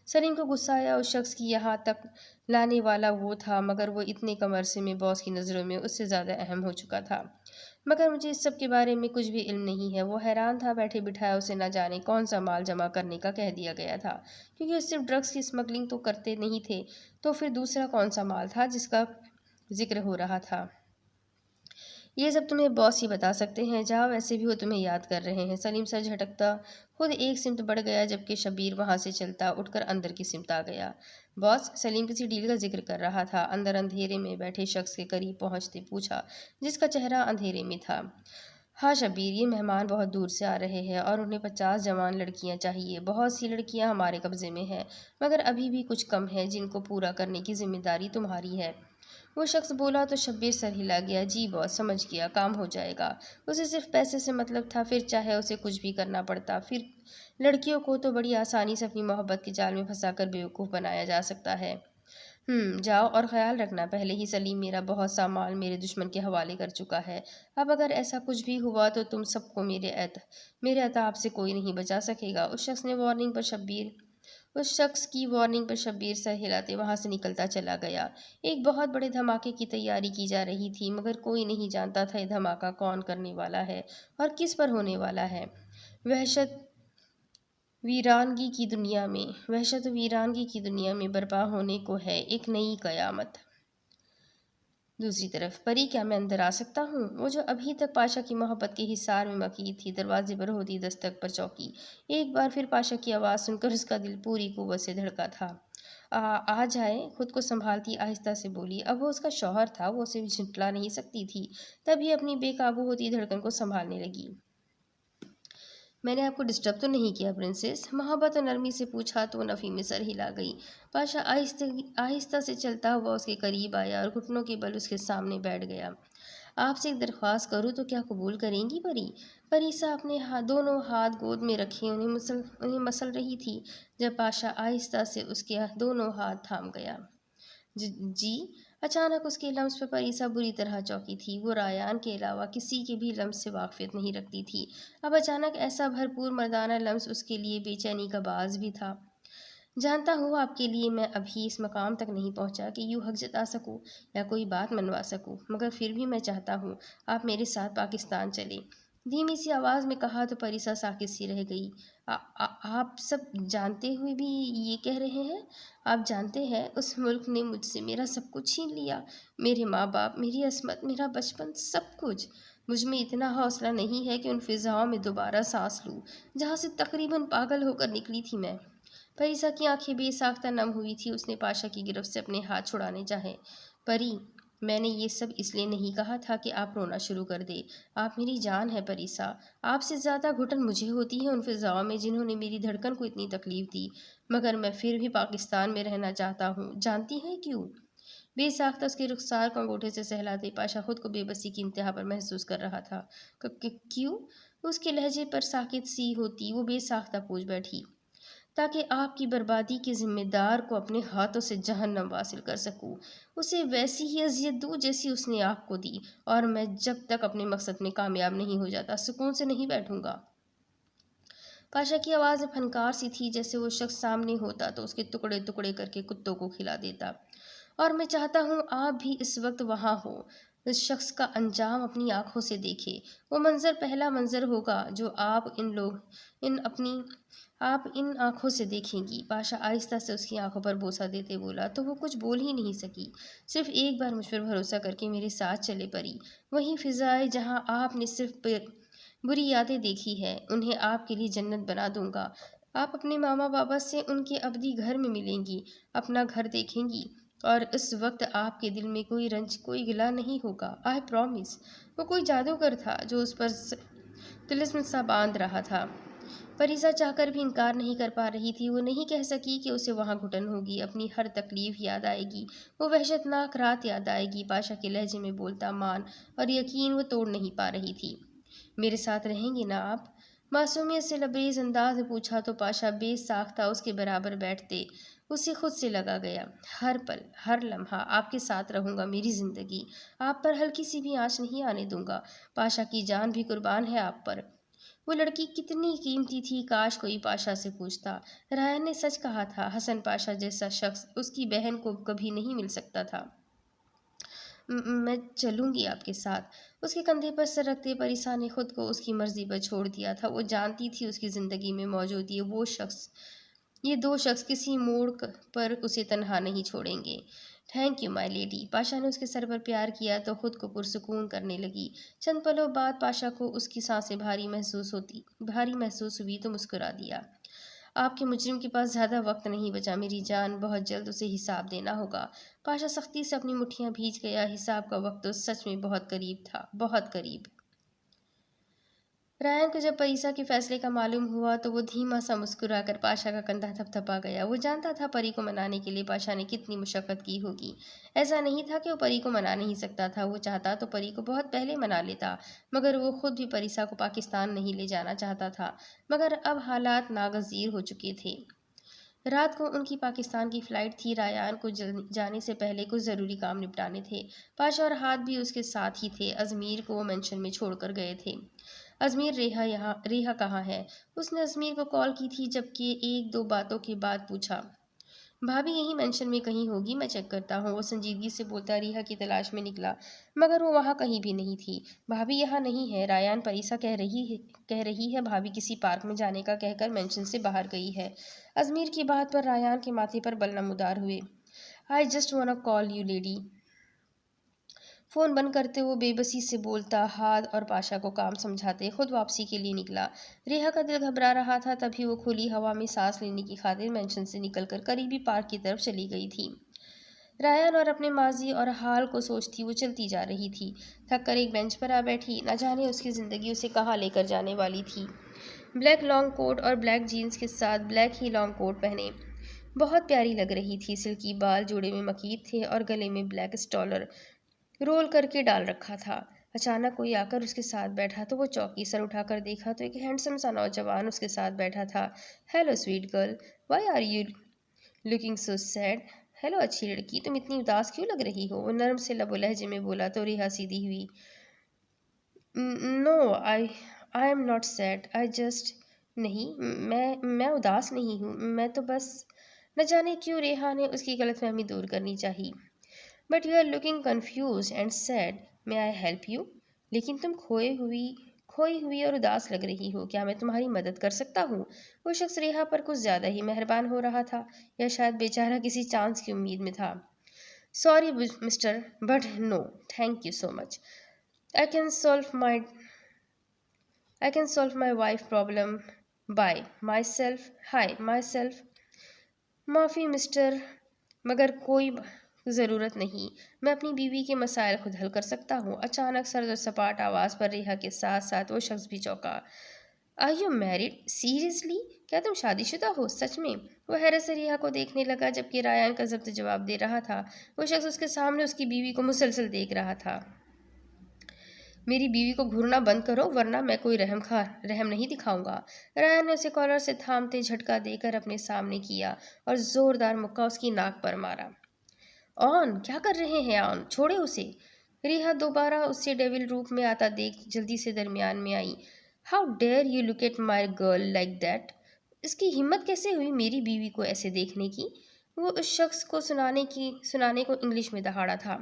سلیم کو غصہ آیا، اس شخص کی یہاں تک لانے والا وہ تھا، مگر وہ اتنے کم عرصے میں باس کی نظروں میں اس سے زیادہ اہم ہو چکا تھا۔ مگر مجھے اس سب کے بارے میں کچھ بھی علم نہیں ہے۔ وہ حیران تھا، بیٹھے بٹھایا اسے نہ جانے کون سا مال جمع کرنے کا کہہ دیا گیا تھا، کیونکہ وہ صرف ڈرگس کی اسمگلنگ تو کرتے نہیں تھے، تو پھر دوسرا کون سا مال تھا جس کا ذکر ہو رہا تھا؟ یہ سب تمہیں باس ہی بتا سکتے ہیں، جاؤ، ویسے بھی وہ تمہیں یاد کر رہے ہیں۔ سلیم سر جھٹکتا خود ایک سمت بڑھ گیا، جبکہ شبیر وہاں سے چلتا اٹھ کر اندر کی سمت آ گیا۔ باس، سلیم کسی ڈیل کا ذکر کر رہا تھا، اندر اندھیرے میں بیٹھے شخص کے قریب پہنچتے پوچھا، جس کا چہرہ اندھیرے میں تھا۔ ہاں شبیر، یہ مہمان بہت دور سے آ رہے ہیں اور انہیں 50 جوان لڑکیاں چاہیے۔ بہت سی لڑکیاں ہمارے قبضے میں ہیں، مگر ابھی بھی کچھ کم ہیں جن کو پورا کرنے کی ذمہ داری تمہاری ہے۔ وہ شخص بولا تو شبیر سر ہلا گیا۔ جی باس، سمجھ گیا، کام ہو جائے گا۔ اسے صرف پیسے سے مطلب تھا، پھر چاہے اسے کچھ بھی کرنا پڑتا۔ پھر لڑکیوں کو تو بڑی آسانی سے اپنی محبت کے جال میں پھنسا کر بیوقوف بنایا جا سکتا ہے۔ جاؤ، اور خیال رکھنا، پہلے ہی سلیم میرا بہت سا مال میرے دشمن کے حوالے کر چکا ہے۔ اب اگر ایسا کچھ بھی ہوا تو تم سب کو میرے عتاب سے کوئی نہیں بچا سکے گا۔ اس شخص کی وارننگ پر شبیر سر ہلاتے وہاں سے نکلتا چلا گیا۔ ایک بہت بڑے دھماکے کی تیاری کی جا رہی تھی، مگر کوئی نہیں جانتا تھا یہ دھماکہ کون کرنے والا ہے اور کس پر ہونے والا ہے۔ وحشت و ویرانگی کی دنیا میں برپا ہونے کو ہے ایک نئی قیامت۔ دوسری طرف پری، کیا میں اندر آ سکتا ہوں؟ وہ جو ابھی تک پاشا کی محبت کے حصار میں مقید تھی، دروازے پر ہوتی دستک پر چوکی۔ ایک بار پھر پاشا کی آواز سن کر اس کا دل پوری قوت سے دھڑکا تھا۔ آ جائے، خود کو سنبھالتی آہستہ سے بولی۔ اب وہ اس کا شوہر تھا، وہ اسے جھٹلا نہیں سکتی تھی۔ تبھی اپنی بے قابو ہوتی دھڑکن کو سنبھالنے لگی۔ میں نے آپ کو ڈسٹرب تو نہیں کیا پرنسس؟ محبت اور نرمی سے پوچھا تو نفی میں سر ہلا گئی۔ پاشا آہستہ سے چلتا ہوا اس کے قریب آیا اور گھٹنوں کے بل اس کے سامنے بیٹھ گیا۔ آپ سے ایک درخواست کروں تو کیا قبول کریں گی پری؟ پریسا اپنے دونوں ہاتھ گود میں رکھے انہیں مسل رہی تھی، جب پاشا آہستہ سے اس کے دونوں ہاتھ تھام گیا۔ جی؟ اچانک اس کے لمس پر پریسا بری طرح چونکی تھی۔ وہ رایان کے علاوہ کسی کے بھی لمس سے واقفیت نہیں رکھتی تھی، اب اچانک ایسا بھرپور مردانہ لمس اس کے لیے بے چینی کا باعث بھی تھا۔ جانتا ہوں آپ کے لیے میں ابھی اس مقام تک نہیں پہنچا کہ یوں حق جتا سکوں یا کوئی بات منوا سکوں، مگر پھر بھی میں چاہتا ہوں آپ میرے ساتھ پاکستان چلیں۔ دھیمی سی آواز میں کہا تو پریسا ساکت سی رہ گئی۔ آپ سب جانتے ہوئے بھی یہ کہہ رہے ہیں؟ آپ جانتے ہیں اس ملک نے مجھ سے میرا سب کچھ چھین لیا، میرے ماں باپ، میری عصمت، میرا بچپن، سب کچھ۔ مجھ میں اتنا حوصلہ نہیں ہے کہ ان فضاؤں میں دوبارہ سانس لوں جہاں سے تقریباً پاگل ہو کر نکلی تھی میں۔ پریسا کی آنکھیں بے ساختہ نم ہوئی تھی، اس نے پاشا کی گرفت سے اپنے ہاتھ چھڑانے چاہے۔ پری، میں نے یہ سب اس لیے نہیں کہا تھا کہ آپ رونا شروع کر دیں۔ آپ میری جان ہے پریسا، آپ سے زیادہ گھٹن مجھے ہوتی ہے ان فضاؤں میں جنہوں نے میری دھڑکن کو اتنی تکلیف دی، مگر میں پھر بھی پاکستان میں رہنا چاہتا ہوں۔ جانتی ہیں کیوں؟ بے ساختہ اس کے رخسار کو انگوٹھے سے سہلاتے پاشا خود کو بے بسی کی انتہا پر محسوس کر رہا تھا۔ کیوں؟ اس کے لہجے پر ساکت سی ہوتی وہ بے ساختہ پوچھ بیٹھی۔ تاکہ آپ کی بربادی کے ذمہ دار کو اپنے ہاتھوں سے جہنم واصل کر سکوں، اسے ویسی ہی اذیت دوں جیسی اس نے آپ کو دی، اور میں جب تک اپنے مقصد میں کامیاب نہیں ہو جاتا سکون سے نہیں بیٹھوں گا۔ پاشا کی آواز میں پھنکار سی تھی، جیسے وہ شخص سامنے ہوتا تو اس کے ٹکڑے ٹکڑے کر کے کتوں کو کھلا دیتا۔ اور میں چاہتا ہوں آپ بھی اس وقت وہاں ہو، اس شخص کا انجام اپنی آنکھوں سے دیکھے۔ وہ منظر پہلا منظر ہوگا جو آپ ان آنکھوں سے دیکھیں گی۔ پاشا آہستہ سے اس کی آنکھوں پر بوسہ دیتے بولا۔ تو وہ کچھ بول ہی نہیں سکی۔ صرف ایک بار مجھ پر بھروسہ کر کے میرے ساتھ چلے پری، وہیں فضائے جہاں آپ نے صرف بری یادیں دیکھی ہیں، انہیں آپ کے لیے جنت بنا دوں گا۔ آپ اپنے ماما بابا سے ان کے ابدی گھر میں ملیں گی، اپنا گھر دیکھیں گی، اور اس وقت آپ کے دل میں کوئی رنج، کوئی گلا نہیں ہوگا، آئی پرومس۔ وہ کوئی جادوگر تھا جو اس پر طلسم سا باندھ رہا تھا۔ فریضہ چاہ کر بھی انکار نہیں کر پا رہی تھی۔ وہ نہیں کہہ سکی کہ اسے وہاں گھٹن ہوگی، اپنی ہر تکلیف یاد آئے گی، وہ وحشت ناک رات یاد آئے گی۔ پاشا کے لہجے میں بولتا مان اور یقین وہ توڑ نہیں پا رہی تھی۔ میرے ساتھ رہیں گے نا آپ؟ معصومیت سے لبریز انداز میں پوچھا تو پاشا بے ساختہ اس کے برابر بیٹھتے اسے خود سے لگا گیا۔ ہر پل، ہر لمحہ آپ کے ساتھ رہوں گا، میری زندگی۔ آپ پر ہلکی سی بھی آنچ نہیں آنے دوں گا۔ پاشا کی جان بھی قربان ہے آپ پر۔ وہ لڑکی کتنی قیمتی تھی، کاش کوئی پاشا سے پوچھتا۔ رایان نے سچ کہا تھا، حسن پاشا جیسا شخص اس کی بہن کو کبھی نہیں مل سکتا تھا۔ میں چلوں گی آپ کے ساتھ۔ اس کے کندھے پر سر رکھتے پریسا نے خود کو اس کی مرضی پر چھوڑ دیا تھا۔ وہ جانتی تھی اس کی زندگی میں موجود یہ دو شخص کسی موڑ پر اسے تنہا نہیں چھوڑیں گے۔ Thank you my lady. Pasha نے اس کے سر پر پیار کیا تو خود کو پرسکون کرنے لگی۔ چند پلوں بعد پاشا کو اس کی سانسیں بھاری محسوس ہوئی تو مسکرا دیا۔ آپ کے مجرم کے پاس زیادہ وقت نہیں بچا میری جان، بہت جلد اسے حساب دینا ہوگا۔ پاشا سختی سے اپنی مٹھیاں بھیج گیا۔ حساب کا وقت تو سچ میں بہت قریب تھا، بہت قریب۔ رایان کو جب پریسا کے فیصلے کا معلوم ہوا تو وہ دھیما سا مسکرا کر پاشا کا کندھا تھپتھپا گیا۔ وہ جانتا تھا پری کو منانے کے لیے پاشا نے کتنی مشقت کی ہوگی۔ ایسا نہیں تھا کہ وہ پری کو منا نہیں سکتا تھا، وہ چاہتا تو پری کو بہت پہلے منا لیتا، مگر وہ خود بھی پریسا کو پاکستان نہیں لے جانا چاہتا تھا۔ مگر اب حالات ناگزیر ہو چکے تھے۔ رات کو ان کی پاکستان کی فلائٹ تھی۔ رایان کو جانے سے پہلے کچھ ضروری کام نپٹانے تھے۔ پاشا اور ہاتھ بھی اس کے ساتھ ہی تھے۔ ازمیر کو وہ مینشن میں چھوڑ کر گئے تھے۔ ازمیر، ریحا کہاں ہے؟ اس نے ازمیر کو کال کی تھی، جبکہ ایک دو باتوں کے بعد پوچھا۔ بھابھی یہی مینشن میں کہیں ہوگی، میں چیک کرتا ہوں۔ وہ سنجیدگی سے بولتا ریحا کی تلاش میں نکلا، مگر وہ وہاں کہیں بھی نہیں تھی۔ بھابھی یہاں نہیں ہے رایان، پریسا کہہ رہی ہے بھابھی کسی پارک میں جانے کا کہہ کر مینشن سے باہر گئی ہے۔ ازمیر کی بات پر رایان کے ماتھے پر بل نمودار ہوئے۔ I just wanna call you lady۔ Phone بند کرتے وہ بے بسی سے بولتا، ہاتھ اور پاشا کو کام سمجھاتے خود واپسی کے لیے نکلا۔ ریحا کا دل گھبرا رہا تھا، تبھی وہ کھلی ہوا میں سانس لینے کی خاطر مینشن سے نکل کر قریبی پارک کی طرف چلی گئی تھی۔ رایان اور اپنے ماضی اور حال کو سوچتی وہ چلتی جا رہی تھی۔ تھک کر ایک بینچ پر آ بیٹھی۔ نہ جانے اس کی زندگی اسے کہاں لے کر جانے والی تھی۔ بلیک لانگ کوٹ اور بلیک جینز کے ساتھ بلیک ہی لانگ کوٹ پہنے بہت پیاری لگ رہی تھی۔ سلکی بال جوڑے میں مکید تھے اور گلے میں بلیک اسٹالر رول کر کے ڈال رکھا تھا۔ اچانک کوئی آ کر اس کے ساتھ بیٹھا تو وہ چوکی، سر اٹھا کر دیکھا تو ایک ہینڈسم سا نوجوان اس کے ساتھ بیٹھا تھا۔ Hello sweet girl, why are you looking so sad? Hello اچھی لڑکی، تم اتنی اداس کیوں لگ رہی ہو؟ وہ نرم سے لب و لہجے میں بولا تو ریحا سیدھی ہوئی۔ No I am not sad, I just… نہیں، میں اداس نہیں ہوں، میں تو بس… نہ جانے کیوں ریحا نے اس کی غلط فہمی دور کرنی چاہی۔ But you are looking confused and sad, may I help you? لیکن تم کھوئی ہوئی اور اداس لگ رہی ہو، کیا میں تمہاری مدد کر سکتا ہوں؟ وہ شخص ریحا پر کچھ زیادہ ہی مہربان ہو رہا تھا، یا شاید بیچارہ کسی چانس کی امید میں تھا۔ Sorry mister, but no thank you so much. I can solve my wife problem by myself. Hi, myself. معافی مسٹر، مگر کوئی ضرورت نہیں، میں اپنی بیوی کے مسائل خود حل کر سکتا ہوں۔ اچانک سرد و سپاٹ آواز پر ریحا کے ساتھ ساتھ وہ شخص بھی چونکا۔ Are you married? Seriously? کیا تم شادی شدہ ہو؟ سچ میں؟ وہ حیرت سے ریحا کو دیکھنے لگا، جبکہ رایان کا ضبط جواب دے رہا تھا۔ وہ شخص اس کے سامنے اس کی بیوی کو مسلسل دیکھ رہا تھا۔ میری بیوی کو گھورنا بند کرو، ورنہ میں کوئی رحم نہیں دکھاؤں گا۔ رایان نے اسے کالر سے تھامتے جھٹکا دے کر اپنے سامنے کیا اور زوردار مکہ اس کی ناک پر مارا۔ آن، کیا کر رہے ہیں آن؟ چھوڑے اسے۔ ریحا دوبارہ اس سے ڈیول روپ میں آتا دیکھ جلدی سے درمیان میں آئی۔ How dare you look at my girl like that? اس کی ہمت کیسے ہوئی میری بیوی کو ایسے دیکھنے کی؟ وہ اس شخص کو سنانے کو انگلش میں دہاڑا تھا۔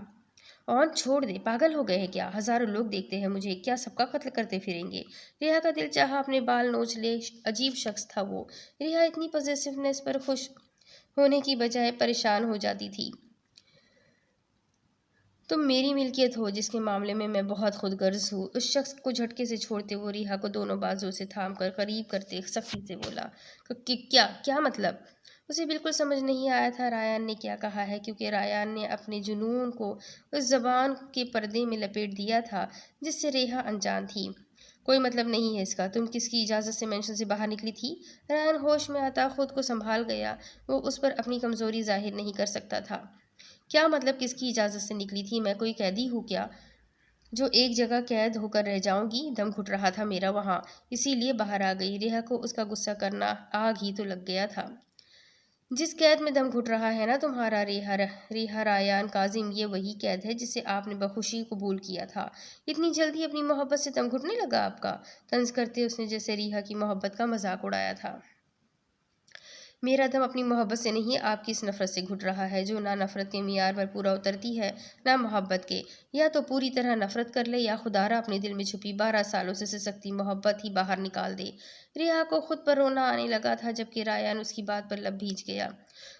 آن چھوڑ دے، پاگل ہو گئے ہیں کیا؟ ہزاروں لوگ دیکھتے ہیں مجھے، کیا سب کا قتل کرتے پھریں گے؟ ریحا کا دل چاہا اپنے بال نوچ لے، عجیب شخص تھا وہ۔ ریحا اتنی پوزیسونیس پر خوش ہونے کی بجائے پریشان ہو جاتی تھی۔ تم میری ملکیت ہو جس کے معاملے میں بہت خود غرض ہوں۔ اس شخص کو جھٹکے سے چھوڑتے وہ ریحا کو دونوں بازو سے تھام کر قریب کرتے سختی سے بولا۔ کیا مطلب؟ اسے بالکل سمجھ نہیں آیا تھا رایان نے کیا کہا ہے، کیونکہ رایان نے اپنے جنون کو اس زبان کے پردے میں لپیٹ دیا تھا جس سے ریحا انجان تھی۔ کوئی مطلب نہیں ہے اس کا، تم کس کی اجازت سے مینشن سے باہر نکلی تھی؟ رایان ہوش میں آتا خود کو سنبھال گیا، وہ اس پر اپنی کمزوری ظاہر نہیں کر سکتا تھا۔ کیا مطلب کس کی اجازت سے نکلی تھی؟ میں کوئی قیدی ہوں کیا جو ایک جگہ قید ہو کر رہ جاؤں گی؟ دم گھٹ رہا تھا میرا وہاں، اسی لیے باہر آ گئی۔ ریحا کو اس کا غصہ کرنا آگ ہی تو لگ گیا تھا۔ جس قید میں دم گھٹ رہا ہے نا تمہارا ریحا رایان کاظم، یہ وہی قید ہے جسے آپ نے بخوشی قبول کیا تھا۔ اتنی جلدی اپنی محبت سے دم گھٹنے لگا آپ کا؟ طنز کرتے اس نے جیسے ریحا کی محبت کا مذاق اڑایا تھا۔ میرا دم اپنی محبت سے نہیں، آپ کی اس نفرت سے گھٹ رہا ہے جو نہ نفرت کے معیار پر پورا اترتی ہے نہ محبت کے۔ یا تو پوری طرح نفرت کر لے یا خدارا اپنے دل میں چھپی 12 سالوں سے سسکتی محبت ہی باہر نکال دے۔ ریحا کو خود پر رونا آنے لگا تھا جبکہ رایان اس کی بات پر لب بھیج گیا۔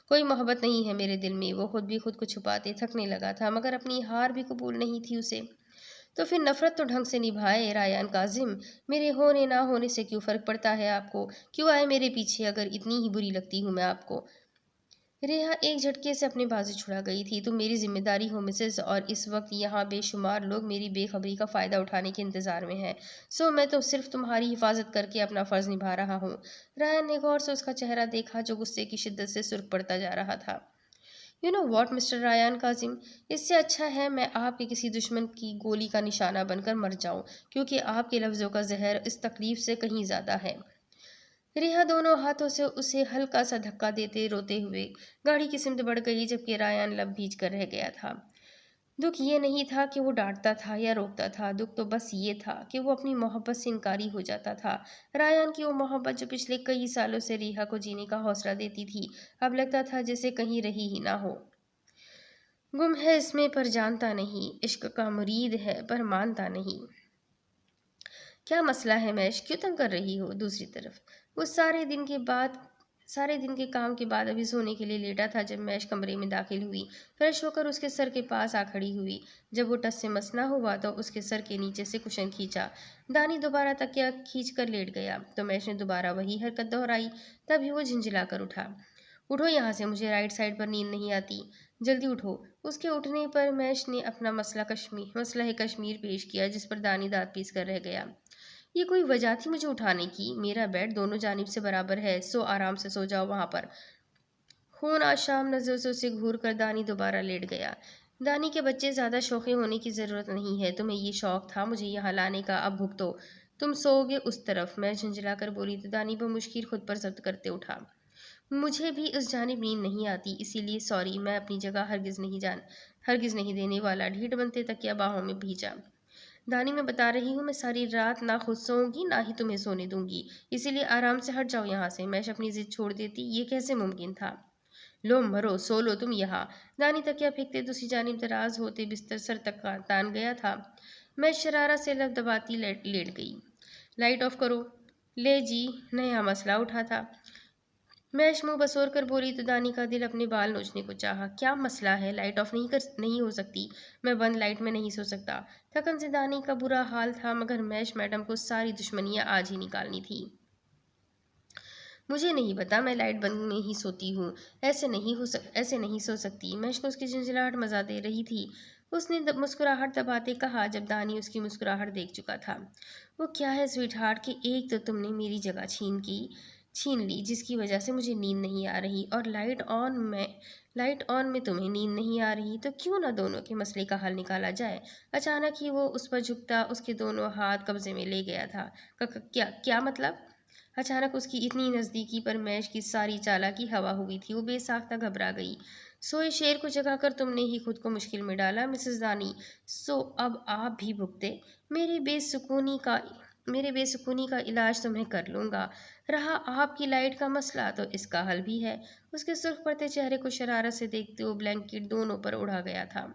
کوئی محبت نہیں ہے میرے دل میں، وہ خود بھی خود کو چھپاتے تھکنے لگا تھا، مگر اپنی ہار بھی قبول نہیں تھی اسے۔ تو پھر نفرت تو ڈھنگ سے نبھائے رایان کاظم، میرے ہونے نہ ہونے سے کیوں فرق پڑتا ہے آپ کو؟ کیوں آئے میرے پیچھے اگر اتنی ہی بری لگتی ہوں میں آپ کو؟ ریحا ایک جھٹکے سے اپنے بازو چھڑا گئی تھی۔ تم میری ذمہ داری ہو مسز، اور اس وقت یہاں بے شمار لوگ میری بے خبری کا فائدہ اٹھانے کے انتظار میں ہیں، سو میں تو صرف تمہاری حفاظت کر کے اپنا فرض نبھا رہا ہوں۔ رایان نے غور سے اس کا چہرہ دیکھا جو غصے کی شدت سے سرخ پڑتا جا رہا تھا۔ You know what mister Rayan Kazim, اس سے اچھا ہے میں آپ کے کسی دشمن کی گولی کا نشانہ بن کر مر جاؤں، کیونکہ آپ کے لفظوں کا زہر اس تکلیف سے کہیں زیادہ ہے۔ ریحا دونوں ہاتھوں سے اسے ہلکا سا دھکا دیتے روتے ہوئے گاڑی کی سمت بڑھ گئی جبکہ رایان لب بھیج کر رہ گیا تھا۔ دکھ یہ نہیں تھا کہ وہ ڈانٹتا تھا یا روکتا تھا، دکھ تو بس یہ تھا کہ وہ اپنی محبت سے انکاری ہو جاتا تھا۔ رایان کی وہ محبت جو پچھلے کئی سالوں سے ریحا کو جینے کا حوصلہ دیتی تھی، اب لگتا تھا جیسے کہیں رہی ہی نہ ہو۔ گم ہے اس میں پر جانتا نہیں، عشق کا مرید ہے پر مانتا نہیں۔ کیا مسئلہ ہے میش، کیوں تنگ کر رہی ہو؟ دوسری طرف وہ سارے دن کے کام کے بعد ابھی سونے کے لیے لیٹا تھا جب میش کمرے میں داخل ہوئی، فریش ہو کر اس کے سر کے پاس آ کھڑی ہوئی۔ جب وہ ٹس سے مس نہ ہوا تو اس کے سر کے نیچے سے کشن کھینچا۔ دانی دوبارہ تکیہ کھینچ کر لیٹ گیا تو میش نے دوبارہ وہی حرکت دہرائی، تبھی وہ جھنجھلا کر اٹھا۔ اٹھو یہاں سے، مجھے رائٹ سائڈ پر نیند نہیں آتی، جلدی اٹھو۔ اس کے اٹھنے پر میش نے اپنا مسئلہ کشمیر پیش کیا جس پر دانی دانت پیس کر رہ گیا۔ یہ کوئی وجہ تھی مجھے اٹھانے کی؟ میرا بیڈ دونوں جانب سے برابر ہے، سو آرام سے سو جاؤ وہاں پر۔ خون آشام نظروں سے اسے گھور کر دانی دوبارہ لیٹ گیا۔ دانی کے بچے، زیادہ شوخی ہونے کی ضرورت نہیں ہے، تمہیں یہ شوق تھا مجھے یہاں لانے کا، اب بھگتو۔ تم سو گے اس طرف، میں جھنجھلا کر بولی تو دانی بمشکل خود پر ضبط کرتے اٹھا۔ مجھے بھی اس جانب نیند نہیں آتی، اسی لیے سوری، میں اپنی جگہ ہرگز نہیں دینے والا۔ ڈھیٹ بنتے تکیہ باہوں میں بھیجا۔ دانی میں بتا رہی ہوں میں ساری رات نہ خود سوؤں گی نہ ہی تمہیں سونے دوں گی، اسی لیے آرام سے ہٹ جاؤ یہاں سے۔ میش اپنی ضد چھوڑ دیتی، یہ کیسے ممکن تھا؟ لو مرو، سو لو تم یہاں۔ دانی تکیہ پھینکتے دوسری جانب دراز ہوتے بستر سر تک تان گیا تھا۔ میش شرارت سے لب دباتی لیٹ گئی۔ لائٹ آف کرو۔ لے جی، نیا مسئلہ اٹھا تھا۔ میش منہ بسور کر بولی تو دانی کا دل اپنے بال نوچنے کو چاہا۔ کیا مسئلہ ہے؟ لائٹ آف نہیں ہو سکتی؟ میں بند لائٹ میں نہیں سو سکتا۔ تھکن سے دانی کا برا حال تھا، مگر میش میڈم کو ساری دشمنیاں آج ہی نکالنی تھی۔ مجھے نہیں پتا، میں لائٹ بند میں ہی سوتی ہوں، ایسے نہیں سو سکتی۔ میش کو اس کی جھنجھلاہٹ مزہ دے رہی تھی۔ اس نے مسکراہٹ دباتے کہا جب دانی اس کی مسکراہٹ دیکھ چکا تھا۔ وہ کیا ہے سویٹ ہارٹ کہ ایک تو تم نے میری جگہ چھین لی جس کی وجہ سے مجھے نیند نہیں آ رہی، اور لائٹ آن میں تمہیں نیند نہیں آ رہی، تو کیوں نہ دونوں کے مسئلے کا حل نکالا جائے؟ اچانک ہی وہ اس پر جھکتا اس کے دونوں ہاتھ قبضے میں لے گیا تھا۔ کیا مطلب؟ اچانک اس کی اتنی نزدیکی پر میش کی ساری چالاکی ہوا ہوئی تھی، وہ بے ساختہ گھبرا گئی۔ سوئے شیر کو جگا کر تم نے ہی خود کو مشکل میں ڈالا مسز دانی، سو اب آپ بھی بھگتے۔ میرے بے سکونی کا علاج تو میں کر لوں گا، رہا آپ کی لائٹ کا مسئلہ تو اس کا حل بھی ہے۔ اس کے سرخ پڑتے چہرے کو شرارت سے دیکھتے وہ بلینکٹ دونوں پر اڑا گیا تھا۔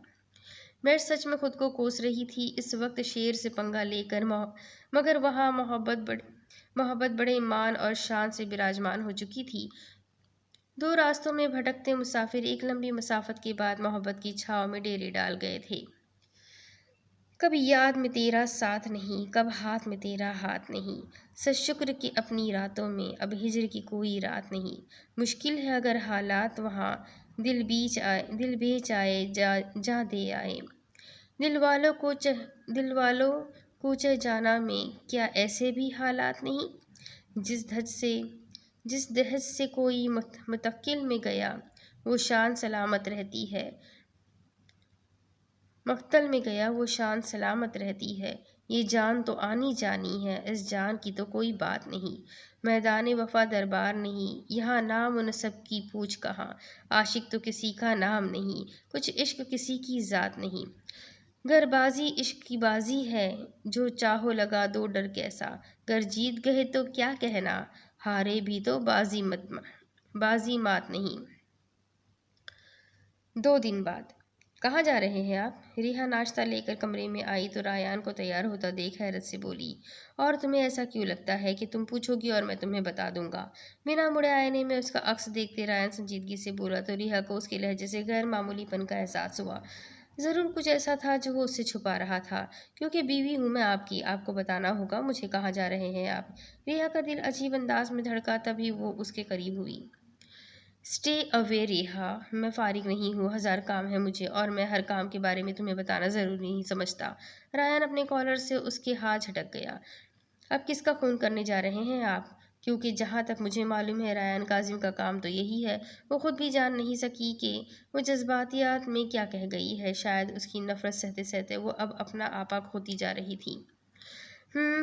میش سچ میں خود کو کوس رہی تھی اس وقت شیر سے پنگا لے کر، مگر وہاں محبت بڑے مان اور شان سے براجمان ہو چکی تھی۔ دو راستوں میں بھٹکتے مسافر ایک لمبی مسافت کے بعد محبت کی چھاؤں میں ڈیرے ڈال گئے تھے۔ کب یاد میں تیرا ساتھ نہیں، کب ہاتھ میں تیرا ہاتھ نہیں، سچ شکر کہ اپنی راتوں میں اب ہجر کی کوئی رات نہیں۔ مشکل ہے اگر حالات وہاں دل بیچ آئے جاں دے آئے، دل والوں کو چہ جانا میں کیا ایسے بھی حالات نہیں؟ جس دہج سے کوئی متقل میں گیا وہ شان سلامت رہتی ہے، مقتل میں گیا وہ شان سلامت رہتی ہے۔ یہ جان تو آنی جانی ہے، اس جان کی تو کوئی بات نہیں۔ میدان وفا دربار نہیں، یہاں نام و نسب کی پوچھ کہاں، عاشق تو کسی کا نام نہیں، کچھ عشق کسی کی ذات نہیں۔ گر بازی عشق کی بازی ہے، جو چاہو لگا دو ڈر کیسا، گر جیت گئے تو کیا کہنا، ہارے بھی تو بازی مات نہیں۔ 2 دن بعد۔ کہاں جا رہے ہیں آپ؟ ریحا ناشتہ لے کر کمرے میں آئی تو ریان کو تیار ہوتا دیکھ حیرت سے بولی، اور تمہیں ایسا کیوں لگتا ہے کہ تم پوچھو گی اور میں تمہیں بتا دوں گا؟ بنا مڑے آئینے میں اس کا عکس دیکھتے ریان سنجیدگی سے بولا تو ریحا کو اس کے لہجے سے غیر معمولی پن کا احساس ہوا۔ ضرور کچھ ایسا تھا جو وہ اس سے چھپا رہا تھا، کیونکہ بیوی ہوں میں آپ کی، آپ کو بتانا ہوگا مجھے کہاں جا رہے ہیں آپ۔ ریحا کا دل عجیب انداز میں دھڑکا، تبھی وہ اس کے قریب ہوئی۔ اسٹے اوے ریحا، میں فارغ نہیں ہوں، 1000 کام ہے مجھے، اور میں ہر کام کے بارے میں تمہیں بتانا ضروری نہیں سمجھتا۔ ریان اپنے کالر سے اس کے ہاتھ جھٹک گیا۔ اب کس کا خون کرنے جا رہے ہیں آپ؟ کیونکہ جہاں تک مجھے معلوم ہے ریان کاظم کا کام تو یہی ہے۔ وہ خود بھی جان نہیں سکی کہ وہ جذباتیات میں کیا کہہ گئی ہے، شاید اس کی نفرت سہتے سہتے وہ اب اپنا آپا کھوتی جا رہی تھی۔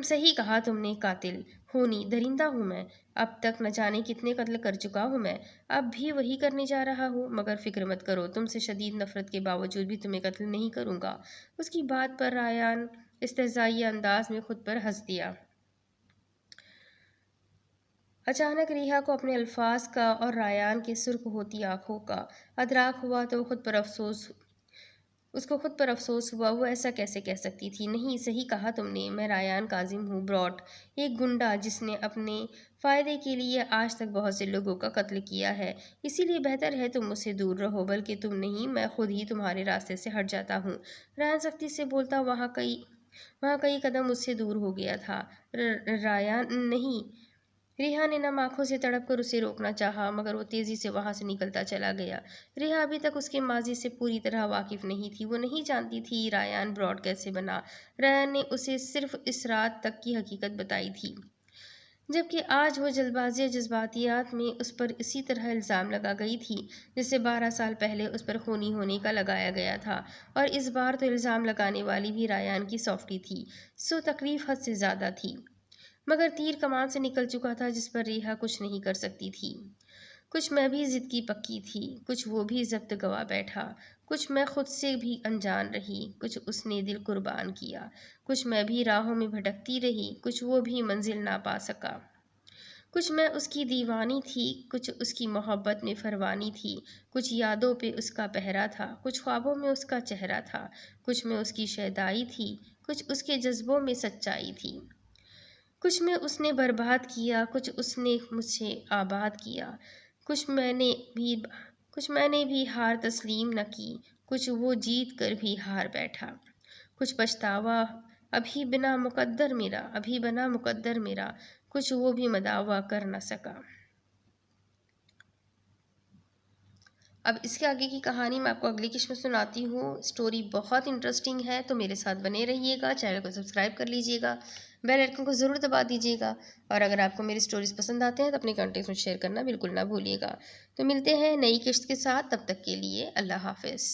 صحیح کہا تم نے، قاتل خونی درندہ ہوں میں، اب تک نہ جانے کتنے قتل کر چکا ہوں میں، اب بھی وہی کرنے جا رہا ہوں، مگر فکر مت کرو، تم سے شدید نفرت کے باوجود بھی تمہیں قتل نہیں کروں گا۔ اس کی بات پر ریان استہزائیہ انداز میں خود پر ہنس دیا۔ اچانک ریحا کو اپنے الفاظ کا اور ریان کے سرخ ہوتی آنکھوں کا ادراک ہوا تو اس کو خود پر افسوس ہوا، وہ ایسا کیسے کہہ سکتی تھی؟ نہیں، صحیح کہا تم نے، میں ریان کاظم ہوں، براٹ، ایک گنڈا جس نے اپنے فائدے کے لیے آج تک بہت سے لوگوں کا قتل کیا ہے، اسی لیے بہتر ہے تم مجھ سے دور رہو، بلکہ تم نہیں، میں خود ہی تمہارے راستے سے ہٹ جاتا ہوں۔ ریان سختی سے بولتا وہاں کئی قدم مجھ سے دور ہو گیا تھا۔ ریان نہیں۔ ریحا نے نم آنکھوں سے تڑپ کر اسے روکنا چاہا، مگر وہ تیزی سے وہاں سے نکلتا چلا گیا۔ ریحا ابھی تک اس کے ماضی سے پوری طرح واقف نہیں تھی، وہ نہیں جانتی تھی ریان براٹ کیسے بنا۔ ریان نے اسے صرف اس رات تک کی حقیقت بتائی تھی، جبکہ آج وہ جلد بازی جذباتیات میں اس پر اسی طرح الزام لگا گئی تھی جسے 12 سال پہلے اس پر خونی ہونے کا لگایا گیا تھا، اور اس بار تو الزام لگانے والی بھی ریان کی سوفٹی تھی، سو تکلیف حد سے زیادہ تھی، مگر تیر کمان سے نکل چکا تھا جس پر ریحا کچھ نہیں کر سکتی تھی۔ کچھ میں بھی ضد کی پکی تھی، کچھ وہ بھی ضبط گوا بیٹھا، کچھ میں خود سے بھی انجان رہی، کچھ اس نے دل قربان کیا، کچھ میں بھی راہوں میں بھٹکتی رہی، کچھ وہ بھی منزل نہ پا سکا، کچھ میں اس کی دیوانی تھی، کچھ اس کی محبت میں فروانی تھی، کچھ یادوں پہ اس کا پہرا تھا، کچھ خوابوں میں اس کا چہرہ تھا، کچھ میں اس کی شیدائی تھی، کچھ اس کے جذبوں میں سچائی تھی، کچھ میں اس نے برباد کیا، کچھ اس نے مجھ سے آباد کیا، کچھ میں نے بھی ہار تسلیم نہ کی، کچھ وہ جیت کر بھی ہار بیٹھا، کچھ پچھتاوا ابھی بنا مقدر میرا، کچھ وہ بھی مداوا کر نہ سکا۔ اب اس کے آگے کی کہانی میں آپ کو اگلی قسط میں سناتی ہوں۔ اسٹوری بہت انٹرسٹنگ ہے، تو میرے ساتھ بنے رہیے گا، چینل کو سبسکرائب کر لیجیے گا، بیل آئیکن کو ضرور دبا دیجیے گا، اور اگر آپ کو میری اسٹوریز پسند آتے ہیں تو اپنے کانٹیکٹس میں شیئر کرنا بالکل نہ بھولیے گا۔ تو ملتے ہیں نئی قسط کے ساتھ، تب تک کے لیے اللہ حافظ۔